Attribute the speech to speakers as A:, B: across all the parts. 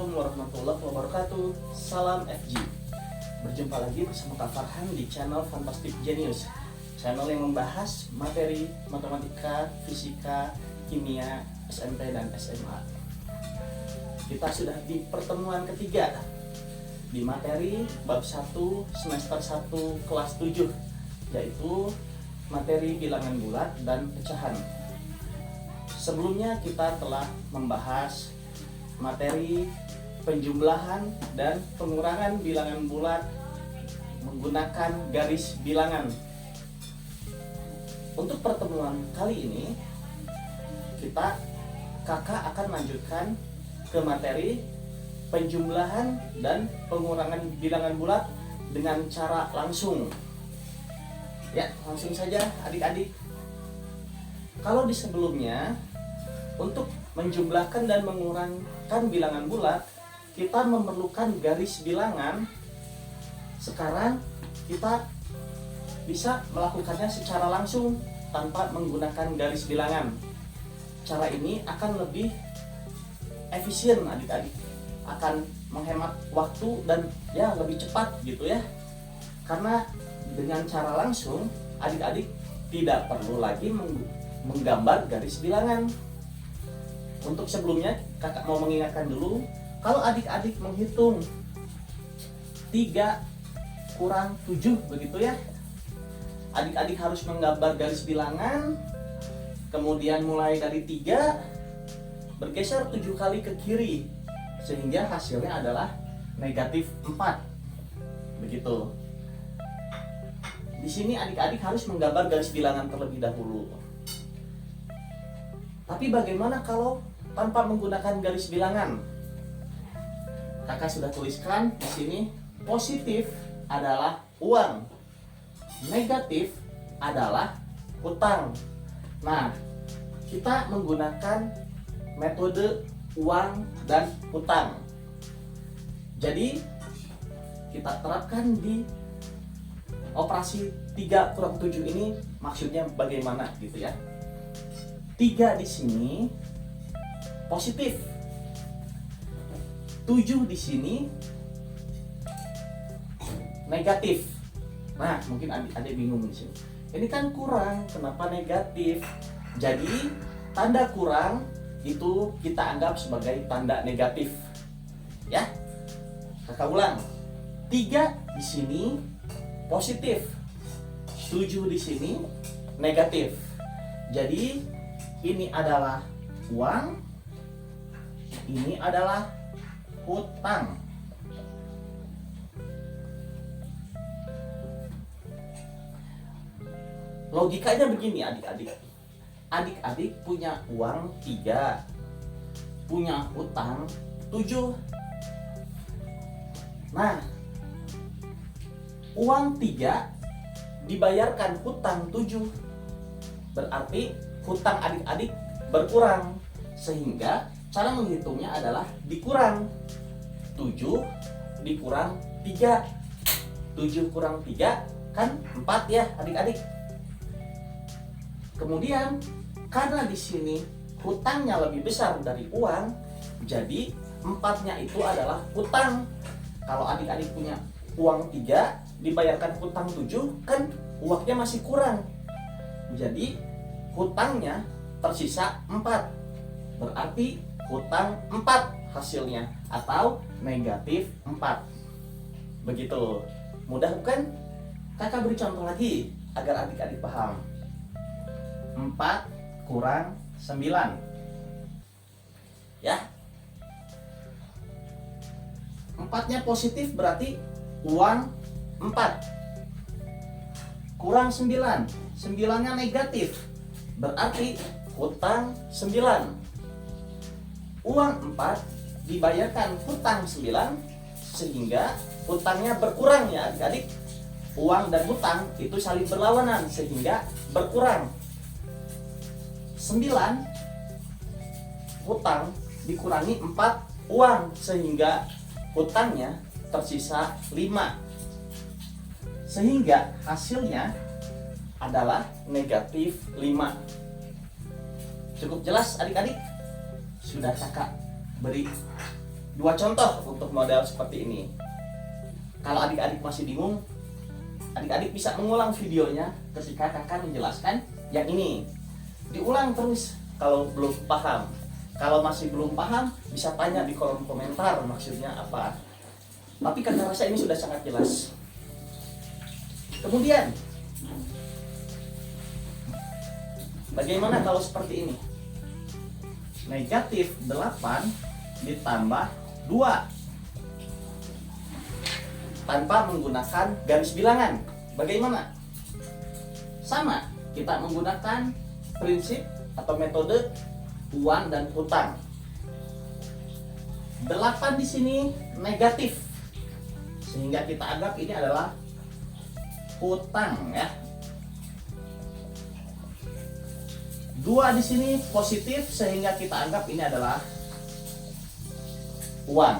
A: Assalamualaikum warahmatullahi wabarakatuh. Salam FG. Berjumpa lagi bersama Kak Farhan di channel Fantastic Genius, channel yang membahas materi matematika, fisika, kimia, SMP dan SMA. Kita sudah di pertemuan ketiga di materi bab 1 semester 1 kelas 7, yaitu materi bilangan bulat dan pecahan. Sebelumnya kita telah membahas materi penjumlahan dan pengurangan bilangan bulat menggunakan garis bilangan. Untuk pertemuan kali ini kakak akan lanjutkan ke materi penjumlahan dan pengurangan bilangan bulat dengan cara langsung. Ya, langsung saja adik-adik. Kalau di sebelumnya untuk menjumlahkan dan mengurangkan bilangan bulat kita memerlukan garis bilangan. Sekarang kita bisa melakukannya secara langsung tanpa menggunakan garis bilangan. Cara ini akan lebih efisien adik-adik, akan menghemat waktu dan ya lebih cepat gitu ya. Karena dengan cara langsung adik-adik tidak perlu lagi menggambar garis bilangan. Untuk sebelumnya kakak mau mengingatkan dulu, kalau adik-adik menghitung 3 kurang 7 begitu ya, adik-adik harus menggambar garis bilangan, kemudian mulai dari 3 bergeser 7 kali ke kiri sehingga hasilnya adalah negatif 4. Begitu. Di sini adik-adik harus menggambar garis bilangan terlebih dahulu. Tapi bagaimana kalau tanpa menggunakan garis bilangan? Kakak sudah tuliskan di sini, positif adalah uang, negatif adalah utang. Nah, kita menggunakan metode uang dan utang. Jadi, kita terapkan di operasi 3 kurang 7 ini, maksudnya bagaimana gitu ya. 3 di sini positif, 7 di sini negatif. Nah, mungkin adik-adik bingung di sini. Ini kan kurang, kenapa negatif? Jadi, tanda kurang itu kita anggap sebagai tanda negatif. Ya. Kakak ulang. 3 di sini positif, 7 di sini negatif. Jadi, ini adalah uang, ini adalah hutang. Logikanya begini adik-adik. Adik-adik punya uang 3, punya hutang 7. Nah, uang 3 dibayarkan hutang 7. Berarti hutang adik-adik berkurang, sehingga cara menghitungnya adalah dikurang 7 dikurang 3. 7 kurang 3 kan 4 ya adik-adik. Kemudian karena di sini hutangnya lebih besar dari uang, jadi 4-nya itu adalah hutang. Kalau adik-adik punya uang 3 dibayarkan hutang 7, kan uangnya masih kurang. Jadi hutangnya tersisa 4. Berarti hutang 4 hasilnya, atau negatif 4. Begitu. Mudah bukan? Kakak beri contoh lagi agar adik-adik paham. 4 kurang 9. Ya. 4-nya positif berarti uang 4. Kurang 9. 9-nya negatif. Berarti hutang 9. Uang 4 dibayarkan hutang 9 sehingga hutangnya berkurang ya adik-adik. Uang dan hutang itu saling berlawanan sehingga berkurang. 9 hutang dikurangi 4 uang sehingga hutangnya tersisa 5. Sehingga hasilnya adalah negatif 5. Cukup jelas adik-adik? Sudah kakak beri Dua contoh untuk model seperti ini. Kalau adik-adik masih bingung, adik-adik bisa mengulang videonya ketika kakak menjelaskan yang ini. Diulang terus kalau belum paham. Kalau masih belum paham, bisa tanya di kolom komentar maksudnya apa. Tapi kakak rasa ini sudah sangat jelas. Kemudian, bagaimana kalau seperti ini? Negatif 8 ditambah 2 tanpa menggunakan garis bilangan. Bagaimana? Sama, kita menggunakan prinsip atau metode uang dan hutang. 8 di sini negatif, sehingga kita anggap ini adalah hutang ya. 2 di sini positif, sehingga kita anggap ini adalah uang.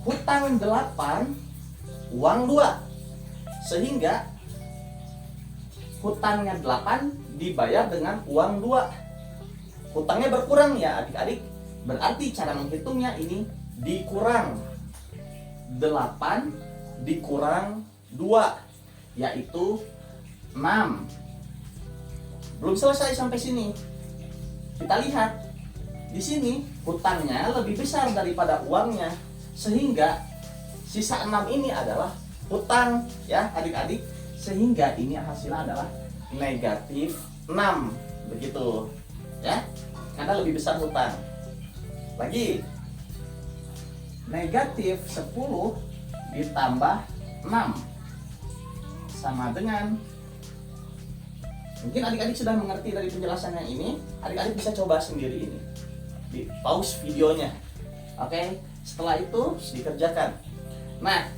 A: Hutang 8, uang 2, sehingga hutangnya 8 dibayar dengan uang 2. Hutangnya berkurang ya adik-adik, berarti cara menghitungnya ini dikurang 8 dikurang 2, yaitu 6. Belum selesai sampai sini. Kita lihat di sini hutangnya lebih besar daripada uangnya, sehingga sisa 6 ini adalah hutang ya adik-adik, sehingga ini hasilnya adalah negatif 6, begitu ya, karena lebih besar hutang. Lagi, negatif 10 ditambah 6 sama dengan, mungkin adik-adik sudah mengerti dari penjelasan yang ini, adik-adik bisa coba sendiri ini, di pause videonya. Oke, setelah itu dikerjakan. Nah,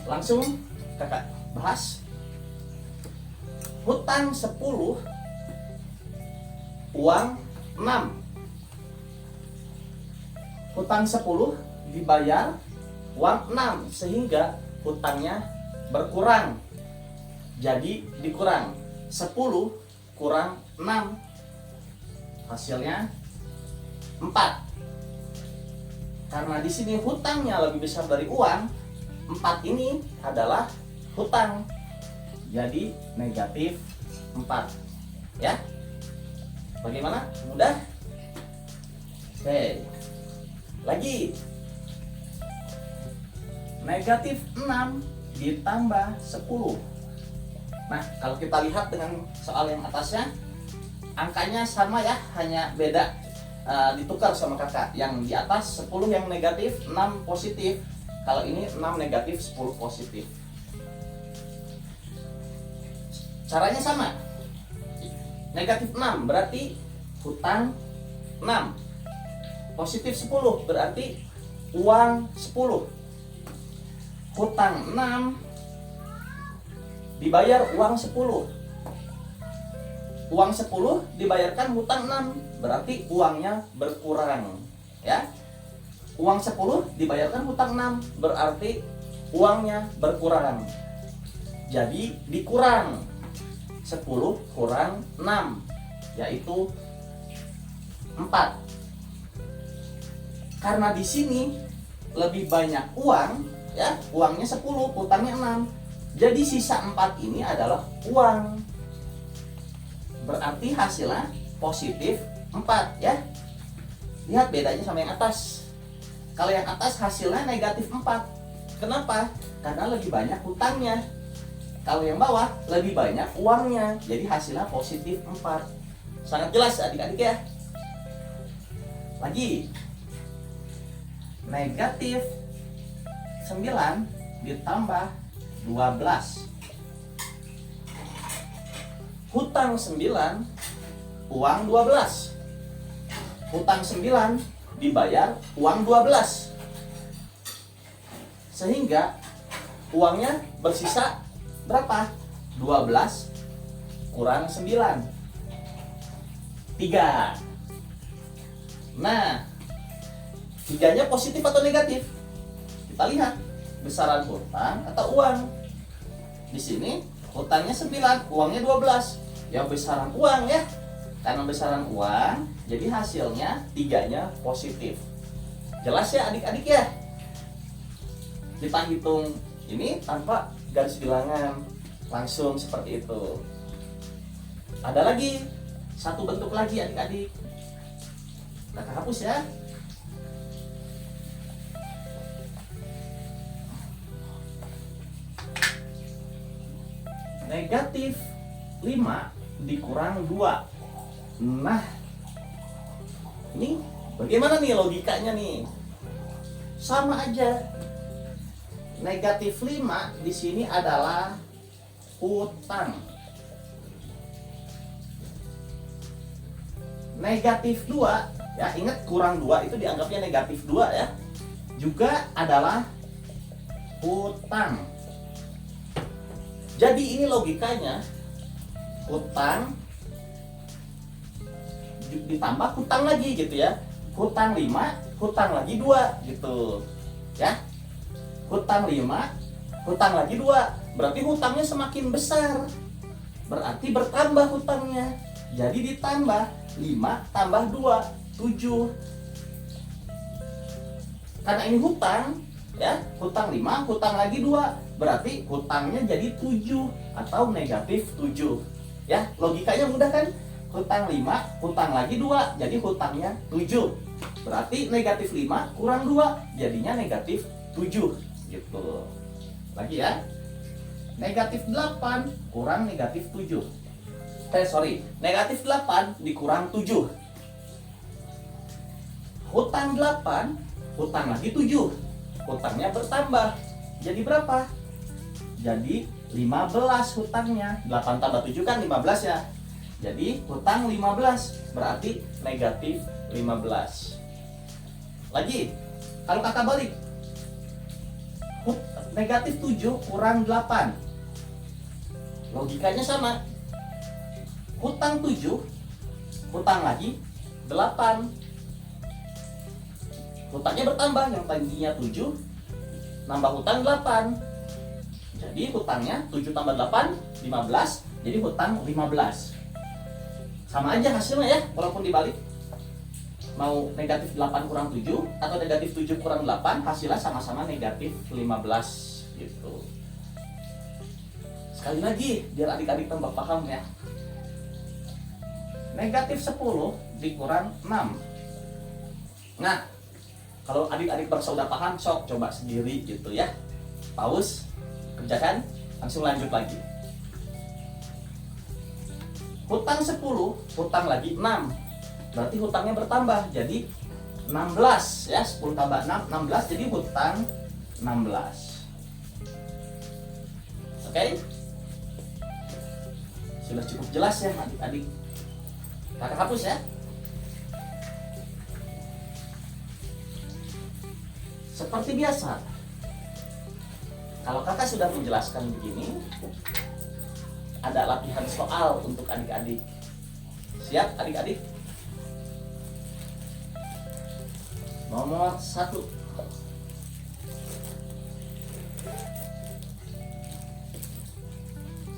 A: langsung kakak bahas. Hutang 10, uang 6. Hutang 10 dibayar uang 6, sehingga hutangnya berkurang. Jadi dikurang 10 kurang 6, hasilnya 4. Karena di sini hutangnya lebih besar dari uang, 4 ini adalah hutang. Jadi negatif 4. Ya. Bagaimana? Mudah? Oke. Lagi. Negatif 6 ditambah 10. Nah, kalau kita lihat dengan soal yang atasnya, angkanya sama ya, hanya beda ditukar sama kakak. Yang di atas 10 yang negatif, 6 positif. Kalau ini 6 negatif, 10 positif. Caranya sama. Negatif 6 berarti hutang 6. Positif 10 berarti uang 10. Hutang 6 dibayar uang 10. Uang 10 dibayarkan hutang 6, berarti uangnya berkurang ya. Uang 10 dibayarkan hutang 6, berarti uangnya berkurang. Jadi dikurang 10 kurang 6, yaitu 4. Karena di sini lebih banyak uang ya, uangnya 10, hutangnya 6. Jadi sisa 4 ini adalah uang. Berarti hasilnya positif 4 ya. Lihat bedanya sama yang atas. Kalau yang atas hasilnya negatif 4. Kenapa? Karena lebih banyak hutangnya. Kalau yang bawah lebih banyak uangnya. Jadi hasilnya positif 4. Sangat jelas adik-adik ya. Lagi. Negatif 9 ditambah 12. Hutang 9, uang 12. Hutang 9 dibayar uang 12. Sehingga uangnya bersisa berapa? 12 kurang 9. 3. Nah, 3-nya positif atau negatif? Kita lihat besaran hutang atau uang. Di sini hutangnya 9, uangnya 12. Ya besaran uang ya. Karena besaran uang, Jadi hasilnya 3-nya positif. Jelas ya adik-adik ya? Kita hitung ini tanpa garis bilangan, langsung seperti itu. Ada lagi satu bentuk lagi adik-adik. Kakak hapus ya. Negatif 5 dikurang 2. Nah, ini bagaimana nih logikanya nih? Sama aja. Negatif 5 di sini adalah hutang. Negatif 2, ya ingat kurang 2 itu dianggapnya negatif 2 ya. Juga adalah hutang. Jadi ini logikanya, hutang ditambah hutang lagi gitu ya. Hutang 5, hutang lagi 2 gitu. Ya. Hutang 5, hutang lagi 2. Berarti hutangnya semakin besar. Berarti bertambah hutangnya. Jadi ditambah 5 tambah 2, 7. Karena ini hutang, ya, hutang 5, hutang lagi 2. Berarti hutangnya jadi 7 atau negatif 7. Ya, logikanya mudah kan? Hutang 5, hutang lagi 2, jadi hutangnya 7. Berarti negatif 5 kurang 2, jadinya negatif 7 gitu. Lagi ya. Negatif 8 kurang negatif 7. Negatif 8 dikurang 7. Hutang 8, hutang lagi 7. Hutangnya bertambah. Jadi berapa? Jadi 15 hutangnya. 8 tambah 7 kan 15 ya. Jadi hutang 15, berarti negatif 15. Lagi, kalau kakak balik, negatif 7 kurang 8. Logikanya sama. Hutang 7, hutang lagi 8. Hutangnya bertambah, yang tadinya 7 nambah hutang 8. Jadi hutangnya 7 tambah 8, 15. Jadi hutang 15. Sama aja hasilnya ya, walaupun dibalik. Mau negatif 8 kurang 7 atau negatif 7 kurang 8, hasilnya sama-sama negatif 15 gitu. Sekali lagi, biar adik-adik tambah paham ya. Negatif 10 dikurang 6. Nah, kalau adik-adik merasa udah paham, sok coba sendiri gitu ya. Pause, kerjakan, langsung lanjut lagi. Hutang 10, hutang lagi 6. Berarti hutangnya bertambah, jadi 16 ya. 10 tambah 6, 16, jadi hutang 16. Oke? Sudah cukup jelas ya adik-adik. Kakak hapus ya. Seperti biasa, kalau kakak sudah menjelaskan begini, ada latihan soal untuk adik-adik. Siap adik-adik? Nomor 1.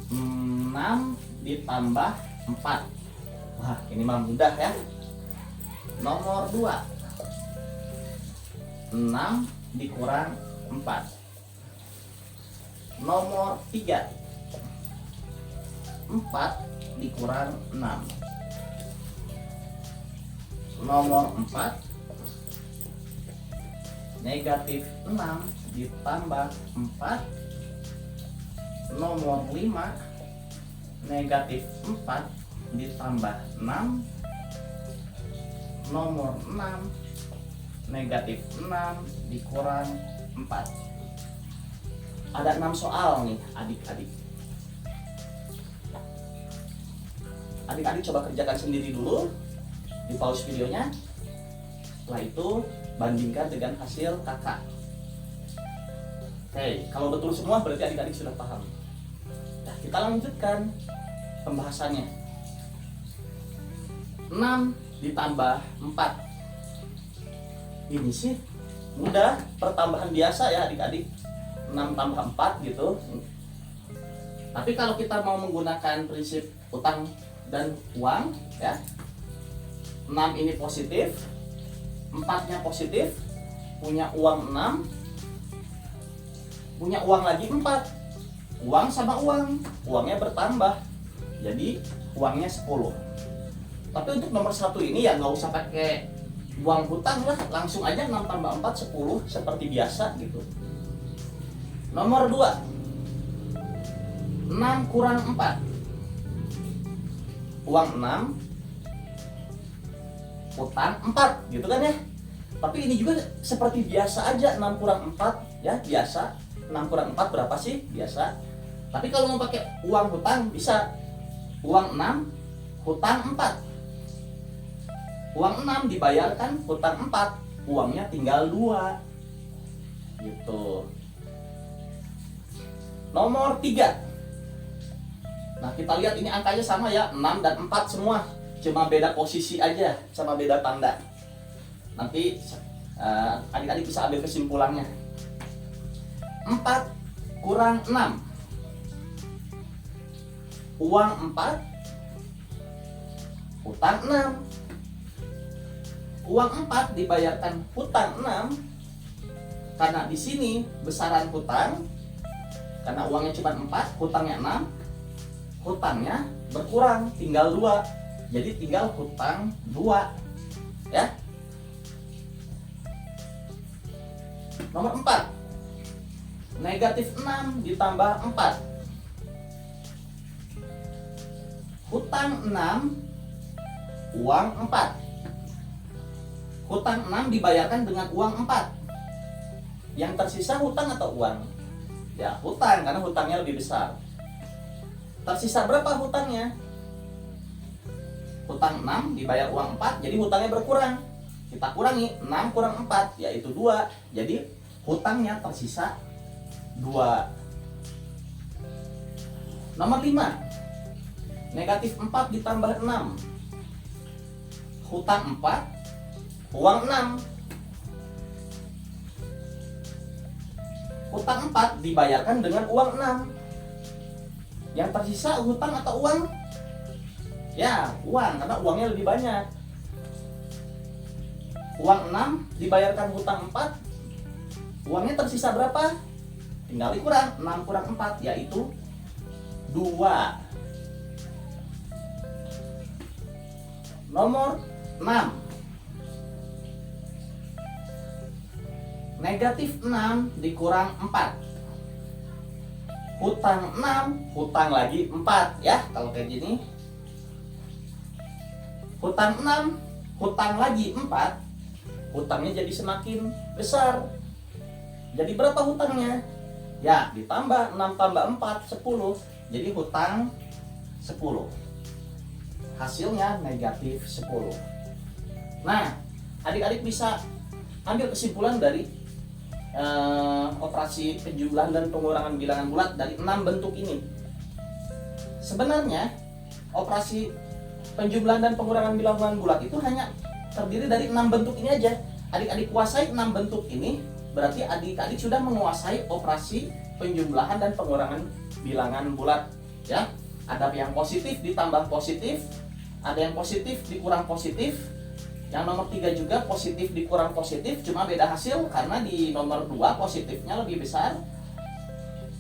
A: Enam ditambah 4. Wah, ini mah mudah ya. Nomor 2. 6 dikurang 4. Nomor 3. 4 dikurang 6. Nomor 4. Negatif 6 ditambah 4. Nomor 5. Negatif 4 ditambah 6. Nomor 6. Negatif 6 dikurang 4. Ada 6 soal nih adik-adik. Adik-adik coba kerjakan sendiri dulu. Di pause videonya. Setelah itu bandingkan dengan hasil kakak. Oke, kalau betul semua berarti adik-adik sudah paham. Nah, kita lanjutkan pembahasannya. 6 ditambah 4. Ini sih mudah, pertambahan biasa ya adik-adik. 6 tambah 4 gitu. Tapi kalau kita mau menggunakan prinsip utang dan uang ya, 6 ini positif, 4-nya positif, punya uang 6, punya uang lagi 4. Uang sama uang, uangnya bertambah, jadi uangnya 10. Tapi untuk nomor 1 ini ya nggak usah pakai uang hutang lah, langsung aja 6 tambah 4 10 seperti biasa gitu. Nomor 2, 6 kurang 4. Uang 6, hutang 4 gitu kan ya. Tapi ini juga seperti biasa aja, 6 kurang 4 ya, biasa. 6 kurang 4 berapa sih? Biasa. Tapi kalau mau pakai uang hutang bisa. Uang 6, hutang 4. Uang 6 dibayarkan, hutang 4. Uangnya tinggal 2. Gitu. Nomor 3. Nah, kita lihat ini angkanya sama ya, 6 dan 4 semua. Cuma beda posisi aja, sama beda tanda. Nanti adik-adik bisa ambil kesimpulannya. 4 kurang 6. Uang 4, hutang 6. Uang 4 dibayarkan hutang 6. Karena di sini besaran hutang, karena uangnya cuma 4, hutangnya 6, hutangnya berkurang, tinggal 2. Jadi tinggal hutang 2. Ya. Nomor 4. Negatif 6 ditambah 4. Hutang 6, uang 4. Hutang 6 dibayarkan dengan uang 4. Yang tersisa hutang atau uang? Ya, hutang, karena hutangnya lebih besar. Tersisa berapa hutangnya? Hutang 6 dibayar uang 4, jadi hutangnya berkurang. Kita kurangi, 6 kurang 4, yaitu 2. Jadi hutangnya tersisa 2. Nomor 5. Negatif 4 ditambah 6. Hutang 4, uang 6. Hutang 4 dibayarkan dengan uang 6. Yang tersisa hutang atau uang? Ya, uang, karena uangnya lebih banyak. Uang 6 dibayarkan hutang 4. Uangnya tersisa berapa? Tinggal dikurang, 6 kurang 4, yaitu 2. Nomor 6. Negatif 6 dikurang 4. Hutang 6, hutang lagi 4 ya, kalau kayak gini. Hutang 6, hutang lagi 4. Hutangnya jadi semakin besar. Jadi berapa hutangnya? Ya, ditambah 6 tambah 4, 10. Jadi hutang 10. Hasilnya negatif 10. Nah, adik-adik bisa ambil kesimpulan dari operasi penjumlahan dan pengurangan bilangan bulat dari 6 bentuk ini. Sebenarnya operasi penjumlahan dan pengurangan bilangan bulat itu hanya terdiri dari 6 bentuk ini aja. Adik-adik kuasai 6 bentuk ini, berarti adik-adik sudah menguasai operasi penjumlahan dan pengurangan bilangan bulat ya. Ada yang positif ditambah positif, ada yang positif dikurang positif. Yang nomor 3 juga positif dikurang positif, cuma beda hasil karena di nomor 2 positifnya lebih besar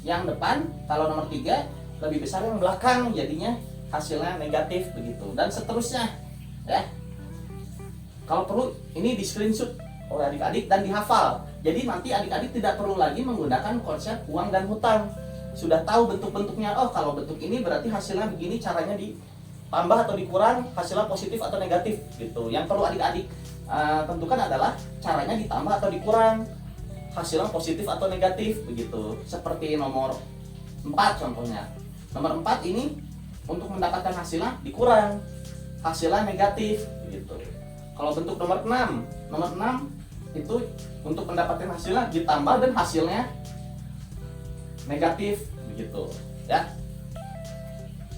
A: yang depan, kalau nomor 3 lebih besar yang belakang, jadinya hasilnya negatif begitu, dan seterusnya ya. Kalau perlu ini di screenshot oleh adik-adik dan dihafal. Jadi nanti adik-adik tidak perlu lagi menggunakan konsep uang dan hutang. Sudah tahu bentuk-bentuknya. Oh, kalau bentuk ini berarti hasilnya begini, caranya ditambah atau dikurang, hasilnya positif atau negatif gitu. Yang perlu adik-adik tentukan adalah caranya ditambah atau dikurang, hasilnya positif atau negatif begitu. Seperti nomor 4 contohnya. Nomor 4 ini untuk mendapatkan hasilnya dikurang, hasilnya negatif begitu. Kalau bentuk nomor 6 itu untuk mendapatkan hasilnya ditambah dan hasilnya negatif begitu ya.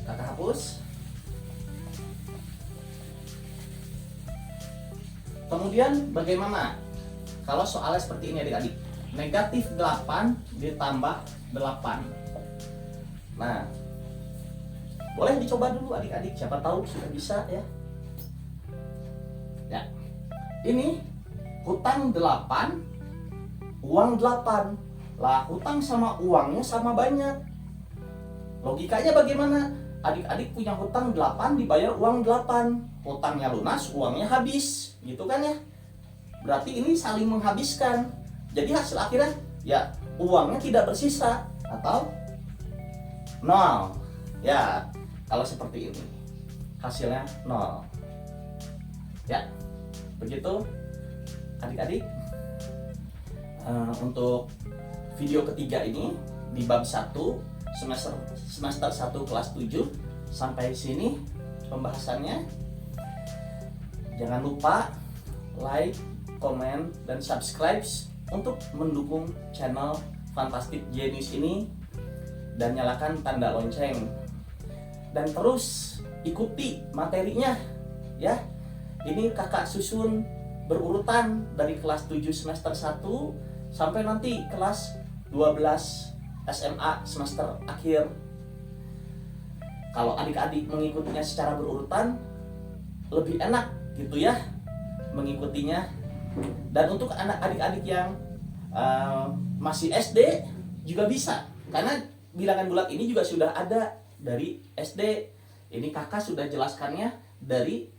A: Kakak hapus. Kemudian bagaimana kalau soalnya seperti ini adik-adik? Negatif 8 ditambah 8. Nah, boleh dicoba dulu adik-adik, siapa tahu sudah bisa ya. ini hutang 8, uang 8. Lah hutang sama uangnya sama banyak. Logikanya bagaimana? Adik-adik punya hutang 8 dibayar uang 8. Hutangnya lunas, uangnya habis, gitu kan ya? Berarti ini saling menghabiskan. Jadi hasil akhirnya ya uangnya tidak bersisa atau nol. Ya, kalau seperti ini hasilnya nol. Ya, begitu adik-adik. Untuk video ketiga ini di bab 1 semester 1 kelas 7 sampai sini pembahasannya. Jangan lupa like, komen, dan subscribe untuk mendukung channel Fantastic Genius ini dan nyalakan tanda lonceng. Dan terus ikuti materinya ya. Ini kakak susun berurutan dari kelas 7 semester 1 sampai nanti kelas 12 SMA semester akhir. Kalau adik-adik mengikutinya secara berurutan lebih enak gitu ya mengikutinya. Dan untuk anak adik-adik yang masih SD juga bisa, karena bilangan bulat ini juga sudah ada dari SD. Ini kakak sudah jelaskannya dari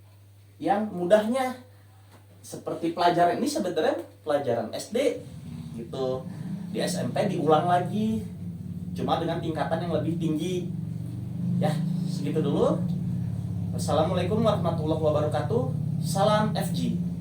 A: yang mudahnya. Seperti pelajaran ini sebenarnya pelajaran SD gitu. Di SMP diulang lagi, cuma dengan tingkatan yang lebih tinggi. Ya, segitu dulu. Wassalamualaikum warahmatullahi wabarakatuh. Salam FG.